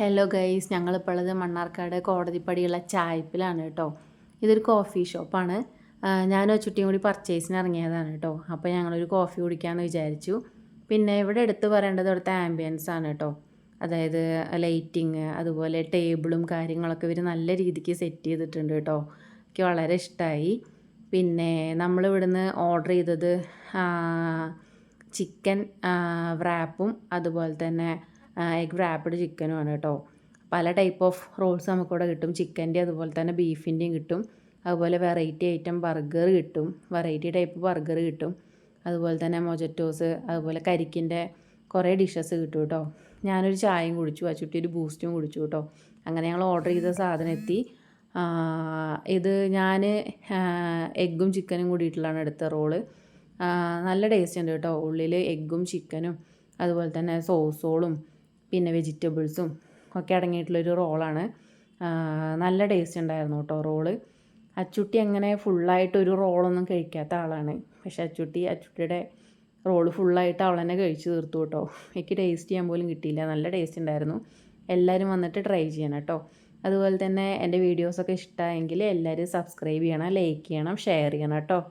Hello guys, ഞങ്ങളിപ്പോൾ ഉള്ളത് മണ്ണാർക്കാട് കോടതിപ്പടിയുള്ള ചായപ്പിലാണ് കേട്ടോ. ഇതൊരു കോഫി ഷോപ്പാണ്. ഞാനും ചുട്ടിയും കൂടി പർച്ചേസിന് ഇറങ്ങിയതാണ് കേട്ടോ. അപ്പോൾ ഞങ്ങളൊരു കോഫി കുടിക്കാമെന്ന് വിചാരിച്ചു. പിന്നെ ഇവിടെ എടുത്ത് പറയേണ്ടത് ഇവിടുത്തെ ആംബിയൻസ് ആണ് കേട്ടോ. അതായത് ലൈറ്റിങ്, അതുപോലെ ടേബിളും കാര്യങ്ങളൊക്കെ ഇവർ നല്ല രീതിക്ക് സെറ്റ് ചെയ്തിട്ടുണ്ട് കേട്ടോ. എനിക്ക് വളരെ ഇഷ്ടമായി. പിന്നെ നമ്മളിവിടുന്ന് ഓർഡർ ചെയ്തത് ചിക്കൻ വ്രാപ്പും അതുപോലെ തന്നെ എഗ് വ്രാപ്പ്ഡ് ചിക്കനുമാണ് കേട്ടോ. പല ടൈപ്പ് ഓഫ് റോൾസ് നമുക്കിവിടെ കിട്ടും. ചിക്കൻ്റെ അതുപോലെ തന്നെ ബീഫിൻ്റെയും കിട്ടും. അതുപോലെ വെറൈറ്റി ഐറ്റം ബർഗർ കിട്ടും. വെറൈറ്റി ടൈപ്പ് ബർഗർ കിട്ടും. അതുപോലെ തന്നെ മൊജറ്റോസ്, അതുപോലെ കരിക്കിൻ്റെ കുറേ ഡിഷസ് കിട്ടും കേട്ടോ. ഞാനൊരു ചായയും കുടിച്ചു, അച്ചുട്ടി ഒരു ബൂസ്റ്റും കുടിച്ചു കേട്ടോ. അങ്ങനെ ഞങ്ങൾ ഓർഡർ ചെയ്ത സാധനം എത്തി. ഇത് ഞാൻ എഗ്ഗും ചിക്കനും കൂടിയിട്ടുള്ളതാണ് എടുത്ത റോള്. നല്ല ടേസ്റ്റ് ഉണ്ട് കേട്ടോ. ഉള്ളിൽ എഗ്ഗും ചിക്കനും അതുപോലെ തന്നെ സോസോളും പിന്നെ വെജിറ്റബിൾസും ഒക്കെ അടങ്ങിയിട്ടുള്ളൊരു റോളാണ്. നല്ല ടേസ്റ്റ് ഉണ്ടായിരുന്നു കേട്ടോ റോള്. അച്ചുട്ടി അങ്ങനെ ഫുള്ളായിട്ടൊരു റോളൊന്നും കഴിക്കാത്ത ആളാണ്. പക്ഷേ അച്ചുട്ടിയുടെ റോള് ഫുള്ളായിട്ട് അവൾ തന്നെ കഴിച്ച് തീർത്തു കേട്ടോ. എനിക്ക് ടേസ്റ്റ് ചെയ്യാൻ പോലും കിട്ടിയില്ല. നല്ല ടേസ്റ്റ് ഉണ്ടായിരുന്നു. എല്ലാവരും വന്നിട്ട് ട്രൈ ചെയ്യണം കേട്ടോ. അതുപോലെ തന്നെ എൻ്റെ വീഡിയോസൊക്കെ ഇഷ്ടമായെങ്കിൽ എല്ലാവരും സബ്സ്ക്രൈബ് ചെയ്യണം, ലൈക്ക് ചെയ്യണം, ഷെയർ ചെയ്യണം കേട്ടോ.